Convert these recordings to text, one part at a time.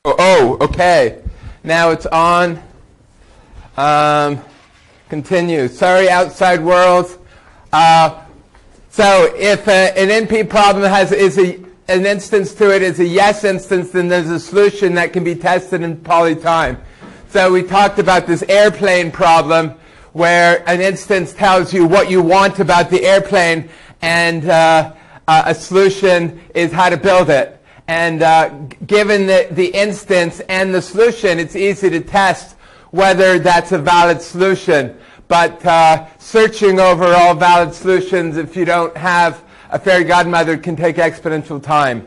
Okay. Now it's on. Continue. Sorry, outside world. So if an NP problem an instance to it is a yes instance, then there's a solution that can be tested in polytime. So we talked about this airplane problem where an instance tells you what you want about the airplane, and a solution is how to build it. And given the instance and the solution, it's easy to test whether that's a valid solution. But searching over all valid solutions, if you don't have a fairy godmother, can take exponential time.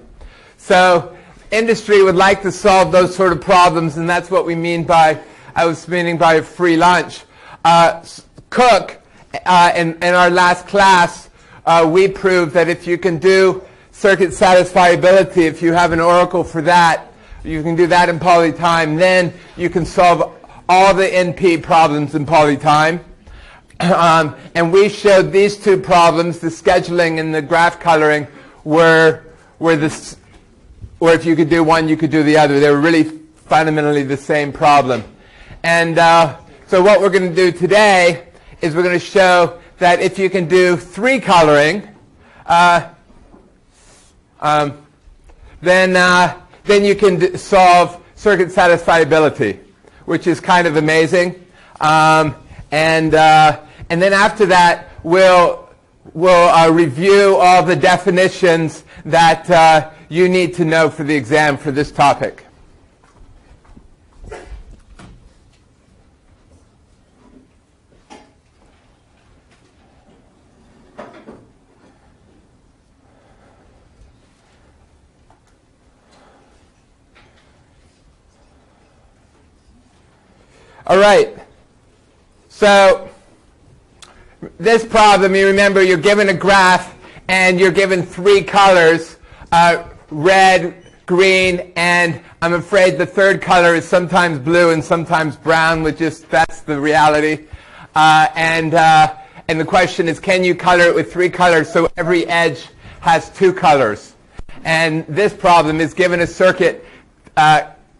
So industry would like to solve those sort of problems, and that's what we mean by, I was meaning by a free lunch. Cook, in our last class, we proved that if you can do circuit satisfiability, if you have an oracle for that, you can do that in polytime, then you can solve all the NP problems in polytime. And we showed these two problems, the scheduling and the graph coloring, where if you could do one, you could do the other. They were really fundamentally the same problem. And so what we're going to do today is we're going to show that if you can do three coloring, then you can solve circuit satisfiability, which is kind of amazing. And then after that, we'll review all the definitions that you need to know for the exam for this topic. All right. So this problem, you remember, you're given a graph and you're given three colors, red, green, and I'm afraid the third color is sometimes blue and sometimes brown, that's the reality. And the question is, can you color it with three colors so every edge has two colors? And this problem is given a circuit,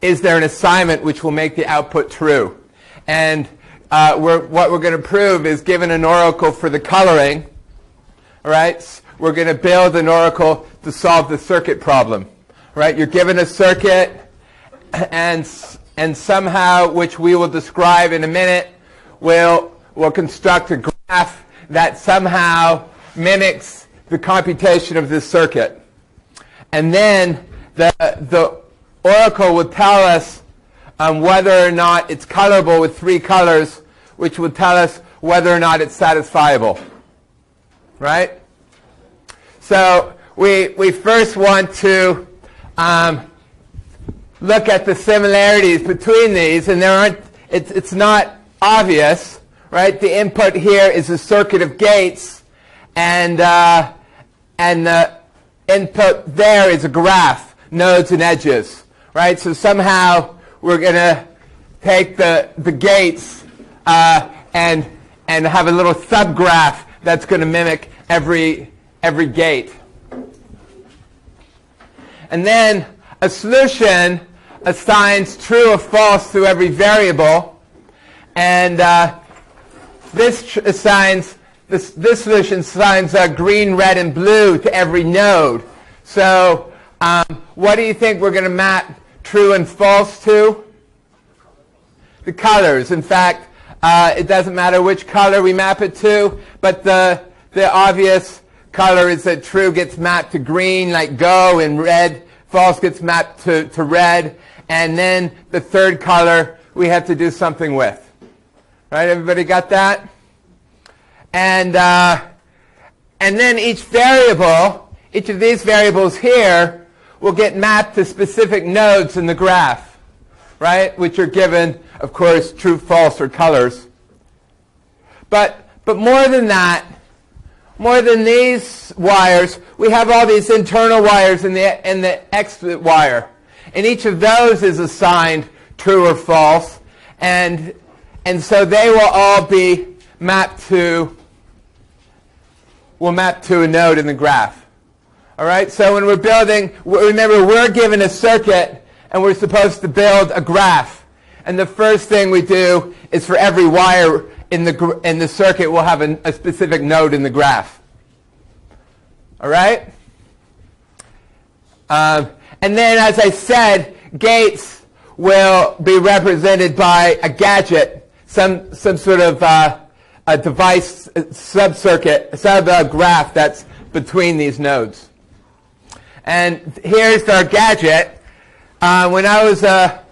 is there an assignment which will make the output true? And what we're going to prove is, given an oracle for the coloring, all right, we're going to build an oracle to solve the circuit problem. Right? You're given a circuit, and somehow, which we will describe in a minute, we'll construct a graph that somehow mimics the computation of this circuit. And then the oracle will tell us whether or not it's colorable with three colors, which will tell us whether or not it's satisfiable. Right? So we first want to look at the similarities between these, and it's not obvious. Right? The input here is a circuit of gates, and the input there is a graph, nodes and edges. Right? So somehow we're going to take the gates and have a little subgraph that's going to mimic every gate. And then a solution assigns true or false to every variable, and this solution assigns green, red, and blue to every node. So what do you think we're going to map true and false to? The colors. In fact, it doesn't matter which color we map it to, but the obvious color is that true gets mapped to green, like go, and red, false gets mapped to red, and then the third color we have to do something with. Right? Everybody got that? And then each of these variables here will get mapped to specific nodes in the graph, right? Which are given, of course, true, false, or colors. But more than that, more than these wires, we have all these internal wires in the exit wire. And each of those is assigned true or false. And so they will all be mapped to a node in the graph. All right? So when we're building, remember, we're given a circuit, and we're supposed to build a graph. And the first thing we do is for every wire in the circuit, we'll have a specific node in the graph. All right? And then, as I said, gates will be represented by a gadget, some sort of a device, sub-circuit, sub-graph that's between these nodes. And here's our gadget. When I was a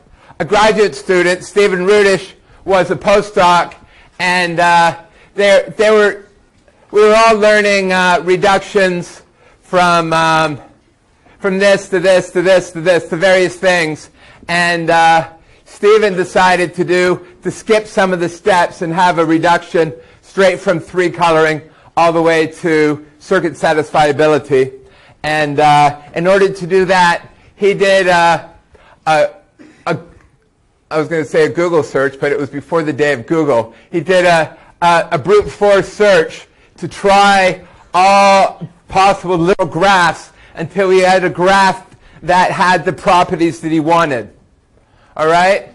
graduate student, Stephen Rudish was a postdoc, and we were all learning reductions from this to this to this to this to various things. And Stephen decided to skip some of the steps and have a reduction straight from 3 coloring all the way to circuit satisfiability. And in order to do that, he did I was going to say a Google search, but it was before the day of Google. He did a brute force search to try all possible little graphs until he had a graph that had the properties that he wanted. All right?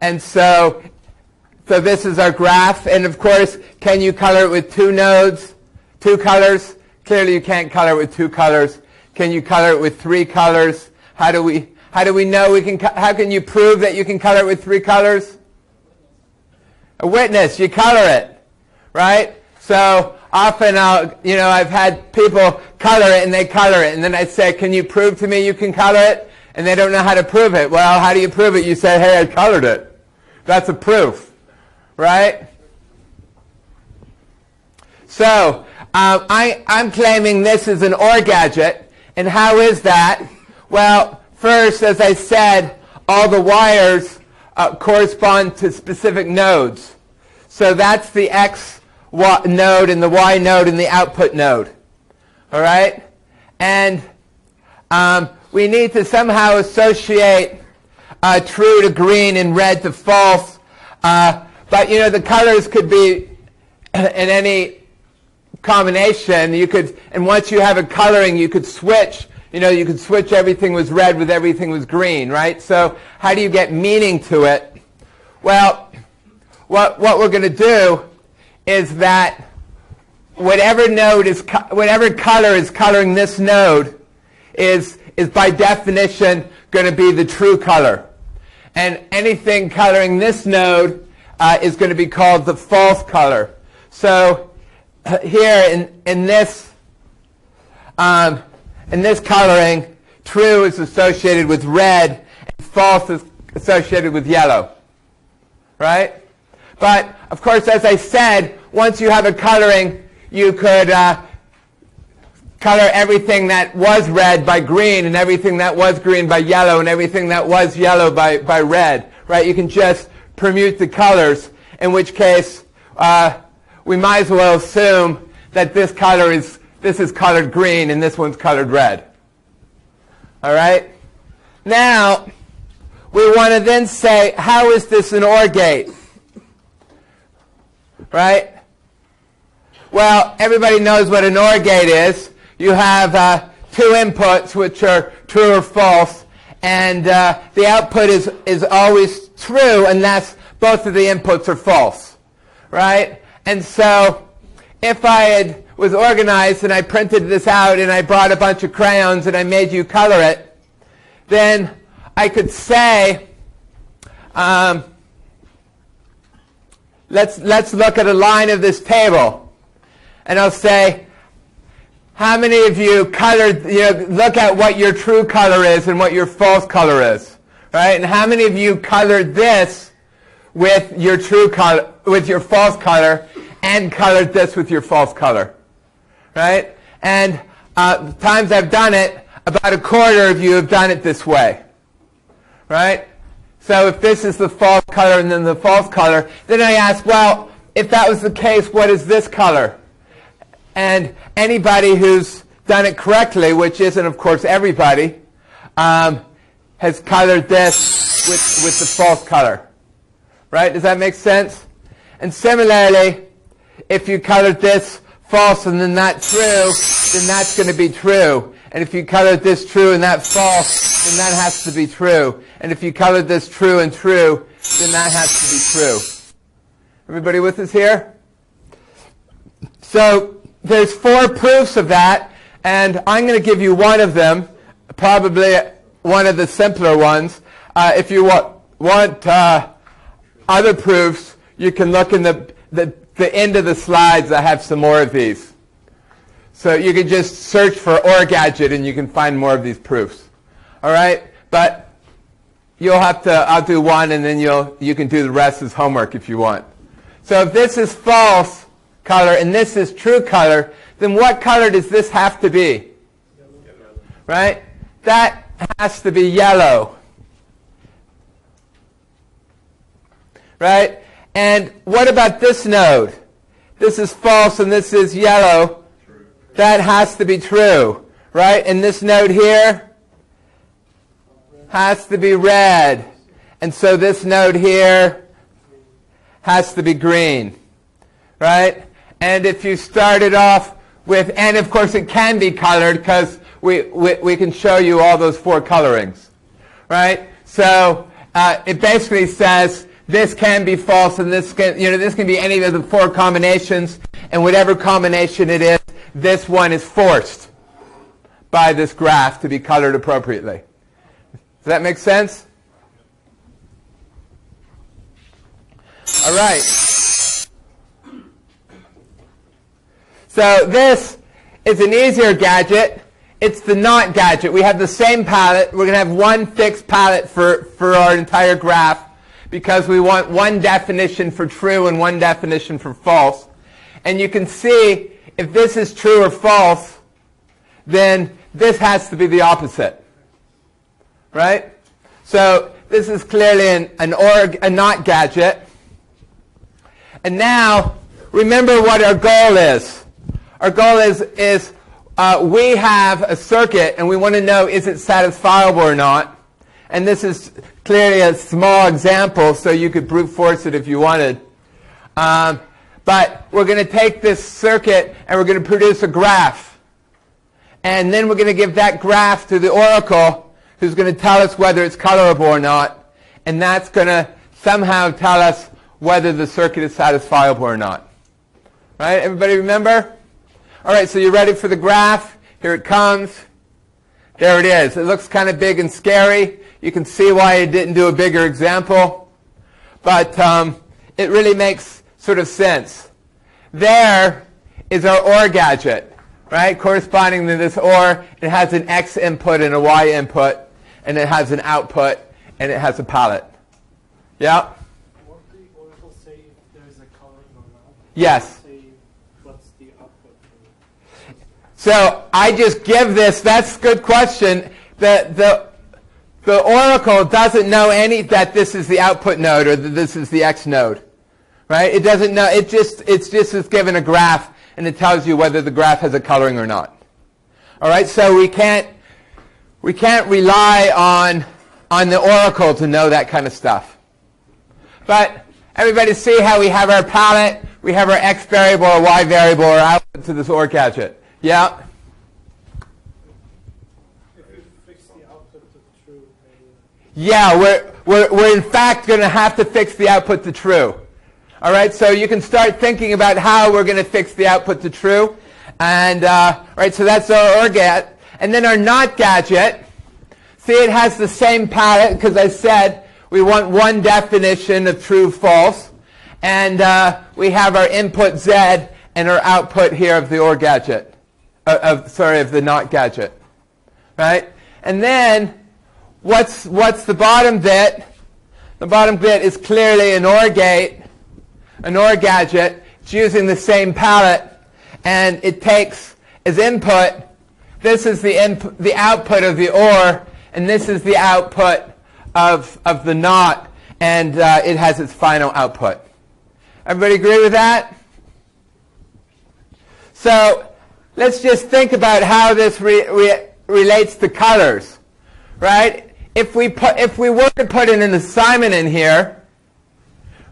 And so this is our graph. And of course, can you color it with 2 nodes, 2 colors? Clearly you can't color it with 2 colors. Can you color it with 3 colors? How do we know we can? How can you prove that you can color it with 3 colors? A witness. You color it, right? So often I've had people color it and they color it, and then I say, "Can you prove to me you can color it?" And they don't know how to prove it. Well, how do you prove it? You say, "Hey, I colored it." That's a proof, right? So I'm claiming this is an OR gadget, and how is that? Well, first, as I said, all the wires correspond to specific nodes. So that's the X node and the Y node and the output node. All right? And we need to somehow associate true to green and red to false. But, the colors could be in any combination. And once you have a coloring, you could switch. You could switch everything was red with everything was green, right? So how do you get meaning to it? Well, what we're going to do is that whatever color is coloring this node is by definition going to be the true color. And anything coloring this node is going to be called the false color. So here in this coloring, true is associated with red, and false is associated with yellow. Right? But, of course, as I said, once you have a coloring, you could color everything that was red by green, and everything that was green by yellow, and everything that was yellow by red. Right? You can just permute the colors, in which case we might as well assume that this is colored green and this one's colored red. All right? Now, we want to then say, how is this an OR gate? Right? Well, everybody knows what an OR gate is. You have 2 inputs, which are true or false, and the output is always true unless both of the inputs are false. Right? And so, if I was organized and I printed this out and I brought a bunch of crayons and I made you color it, then I could say, let's look at a line of this table, and I'll say, how many of you colored? Look at what your true color is and what your false color is, right? And how many of you colored this with your true color, with your false color, and colored this with your false color? Right? And the times I've done it, about a quarter of you have done it this way. Right? So if this is the false color and then the false color, then I ask, well, if that was the case, what is this color? And anybody who's done it correctly, which isn't, of course, everybody, has colored this with the false color. Right? Does that make sense? And similarly, if you colored this false and then that true, then that's going to be true. And if you colored this true and that false, then that has to be true. And if you colored this true and true, then that has to be true. Everybody with us here? So there's 4 proofs of that, and I'm going to give you one of them, probably one of the simpler ones. If you want other proofs, you can look in the end of the slides. I have some more of these. So you can just search for OR gadget and you can find more of these proofs. All right? But you'll have to, I'll do one and then you can do the rest as homework if you want. So if this is false color and this is true color, then what color does this have to be? Yellow. Right? That has to be yellow. Right? And what about this node? This is false and this is yellow. True. That has to be true. Right? And this node here has to be red. And so this node here has to be green. Right? And if you started off with, and of course it can be colored because we can show you all those 4 colorings. Right? So it basically says this can be false, and this can be any of the 4 combinations, and whatever combination it is, this one is forced by this graph to be colored appropriately. Does that make sense? All right. So this is an easier gadget. It's the NOT gadget. We have the same palette. We're going to have one fixed palette for our entire graph, because we want one definition for true and one definition for false. And you can see if this is true or false, then this has to be the opposite. Right? So this is clearly a NOT gadget. And now, remember what our goal is. Our goal is we have a circuit and we want to know, is it satisfiable or not? And this is clearly a small example, so you could brute force it if you wanted. But we're going to take this circuit and we're going to produce a graph. And then we're going to give that graph to the oracle, who's going to tell us whether it's colorable or not. And that's going to somehow tell us whether the circuit is satisfiable or not. Right? Everybody remember? All right, so you ready for the graph? Here it comes. There it is. It looks kind of big and scary. You can see why I didn't do a bigger example. But it really makes sort of sense. There is our OR gadget, right? Corresponding to this OR, it has an X input and a Y input, and it has an output, and it has a palette. Yeah? Won't the oracle say if there's a coloring or not? Yes. Say what's the output? So I just give this. That's a good question. The oracle doesn't know that this is the output node or that this is the X node, right? It doesn't know. It's just is given a graph, and it tells you whether the graph has a coloring or not. All right. So we can't rely on the oracle to know that kind of stuff. But everybody see how we have our palette, we have our X variable or Y variable or output to this OR gadget. Yeah? If you fix the output to true, maybe. Yeah, we're in fact going to have to fix the output to true. All right, so you can start thinking about how we're going to fix the output to true. And, right, so that's our OR gadget. And then our NOT gadget, see it has the same palette because I said we want one definition of true, false. And we have our input Z and our output here of the OR gadget. Of the NOT gadget. Right? And then, what's the bottom bit? The bottom bit is clearly an OR gate, an OR gadget. It's using the same palette, and it takes as input, this is the output of the OR, and this is the output of the NOT, and it has its final output. Everybody agree with that? So, let's just think about how this relates to colors, right? If we were to put in an assignment in here,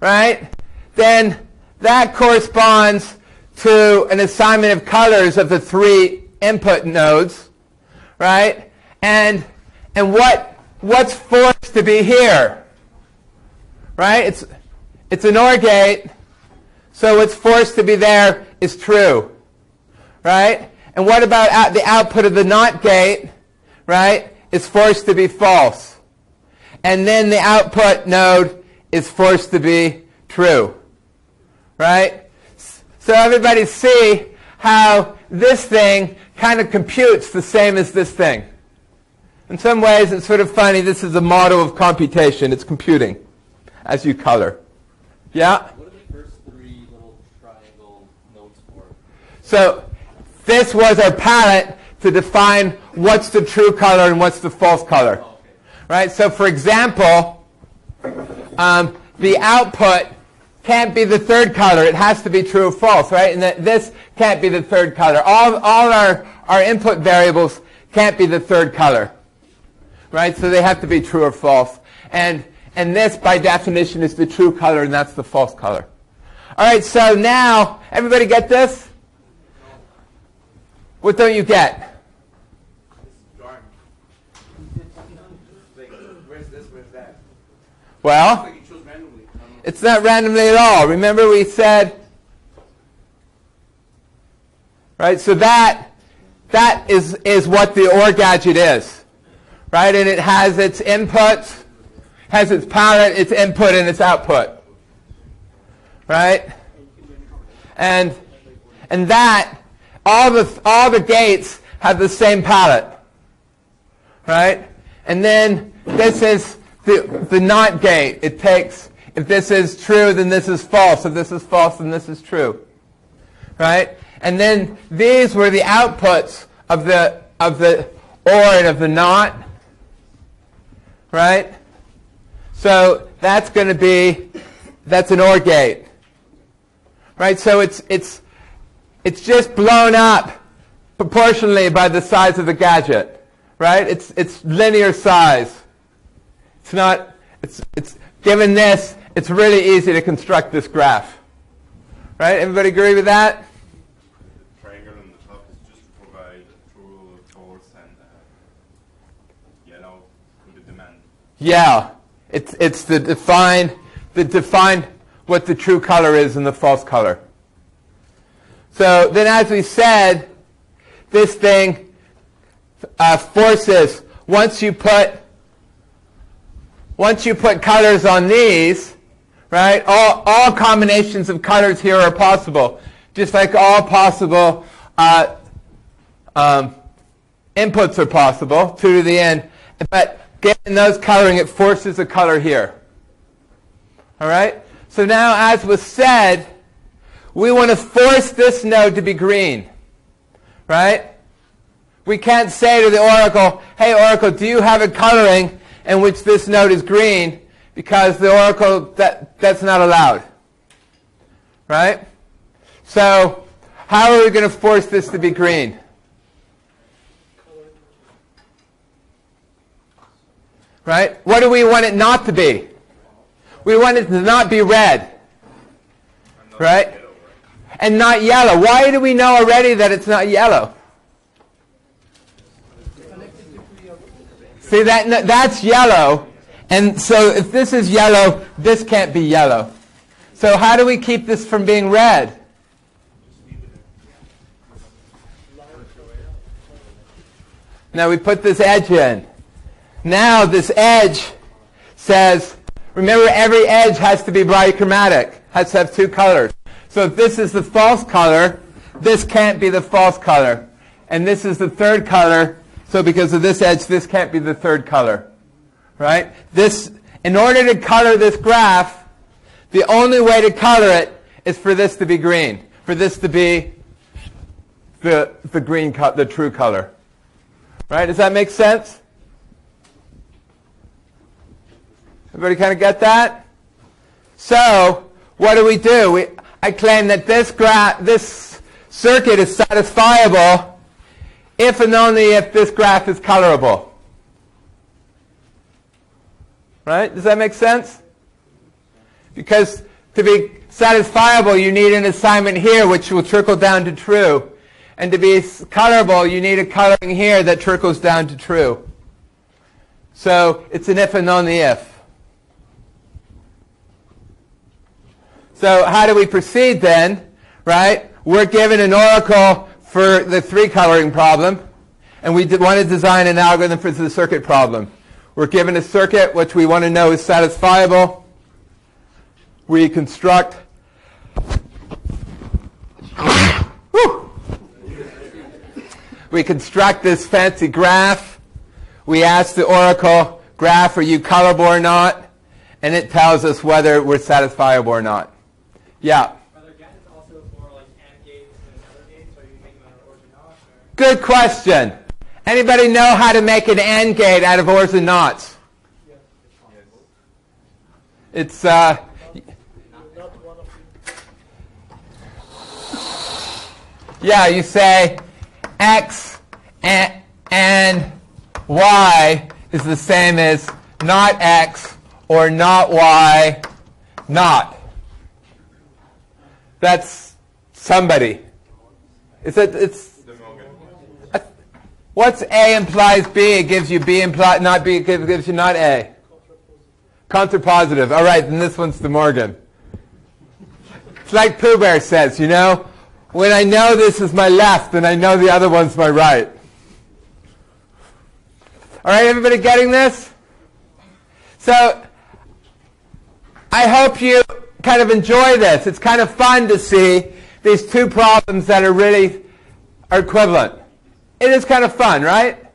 right, then that corresponds to an assignment of colors of the 3 input nodes, right? And what what's forced to be here? Right? It's an OR gate, so what's forced to be there is true. Right? And what about the output of the NOT gate? Right? Is forced to be false. And then the output node is forced to be true. Right? So everybody see how this thing kind of computes the same as this thing. In some ways, it's sort of funny. This is a model of computation. It's computing as you color. Yeah? What are the first three little triangle nodes for? So this was our palette to define what's the true color and what's the false color. Oh, okay. Right? So for example, the output can't be the third color. It has to be true or false, right? And this can't be the third color. All our input variables can't be the third color, right? So they have to be true or false. And this, by definition, is the true color, and that's the false color. All right, so now, everybody get this? What don't you get? Where's this? Where's that? Well, Like you chose randomly. it's not randomly at all. Remember we said, right? So that is what the OR gadget is, right? And it has its input, has its palette, its input, and its output, right? And that all the gates have the same palette, right? And then this is the NOT gate. It takes, if this is true, then this is false. If this is false, then this is true, right? And then these were the outputs of the OR and of the NOT, right? So that's going to be, that's an OR gate, right? So it's just blown up proportionally by the size of the gadget, right? It's linear size. It's not. It's given this. It's really easy to construct this graph, right? Everybody agree with that? The triangle on the top is just to provide true, false, and yellow to the demand. Yeah. It's to define what the true color is and the false color. So then, as we said, this thing forces once you put colors on these, right? All combinations of colors here are possible, just like all possible inputs are possible, 2 to the n. But getting those coloring, it forces a color here. All right? So now, as was said, we want to force this node to be green. Right? We can't say to the oracle, hey, oracle, do you have a coloring in which this node is green? Because the oracle, that's not allowed. Right? So, how are we going to force this to be green? Right? What do we want it not to be? We want it to not be red. Right? And not yellow. Why do we know already that it's not yellow? See, that's yellow. And so if this is yellow, this can't be yellow. So how do we keep this from being red? Now we put this edge in. Now this edge says, remember every edge has to be bichromatic, has to have 2 colors. So if this is the false color, this can't be the false color. And this is the third color, so because of this edge, this can't be the third color. Right? This, in order to color this graph, the only way to color it is for this to be green, for this to be the green, the true color. Right? Does that make sense? Everybody kind of get that? So, what do? I claim that this circuit is satisfiable if and only if this graph is colorable. Right? Does that make sense? Because to be satisfiable, you need an assignment here which will trickle down to true. And to be colorable, you need a coloring here that trickles down to true. So it's an if and only if. So how do we proceed then? Right? We're given an oracle for the 3-coloring problem, and we want to design an algorithm for the circuit problem. We're given a circuit which we want to know is satisfiable. We construct this fancy graph. We ask the oracle, graph, are you colorable or not? And it tells us whether we're satisfiable or not. Yeah. Are there gates also for like AND gates and other gates, or are you making them out of ORs or not? Or? Good question. Anybody know how to make an AND gate out of ORs and NOTs? It's Not one of them. yeah, you say X and Y is the same as not X or not Y, not. That's somebody. It's what's A implies B? It gives you B implies not B. It gives you not A. Contrapositive. All right, then this one's De Morgan. It's like Pooh Bear says, you know, when I know this is my left and I know the other one's my right. All right, everybody getting this? So I hope you kind of enjoy this. It's kind of fun to see these two problems that are equivalent. It is kind of fun, right?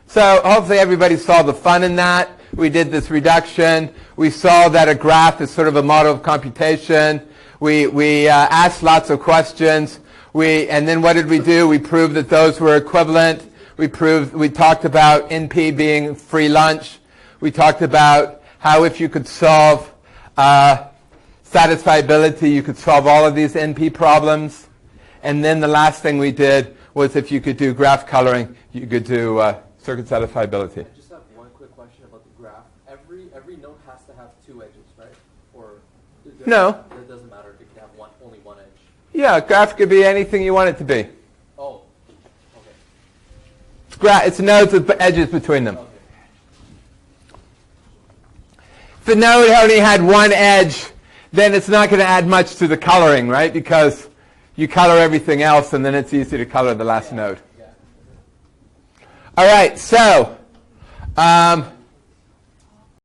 So hopefully everybody saw the fun in that. We did this reduction. We saw that a graph is sort of a model of computation. We asked lots of questions. And then what did we do? We proved that those were equivalent. We talked about NP being free lunch. We talked about how if you could solve satisfiability, you could solve all of these NP problems. And then the last thing we did was if you could do graph coloring, you could do circuit satisfiability. I just have one quick question about the graph. Every node has to have 2 edges, right? Or No. It doesn't matter if it can have only one edge. Yeah, a graph could be anything you want it to be. Oh, okay. It's nodes with edges between them. Okay. If the node only had one edge, then it's not going to add much to the coloring, right? Because you color everything else, and then it's easy to color the last node. Yeah. All right, so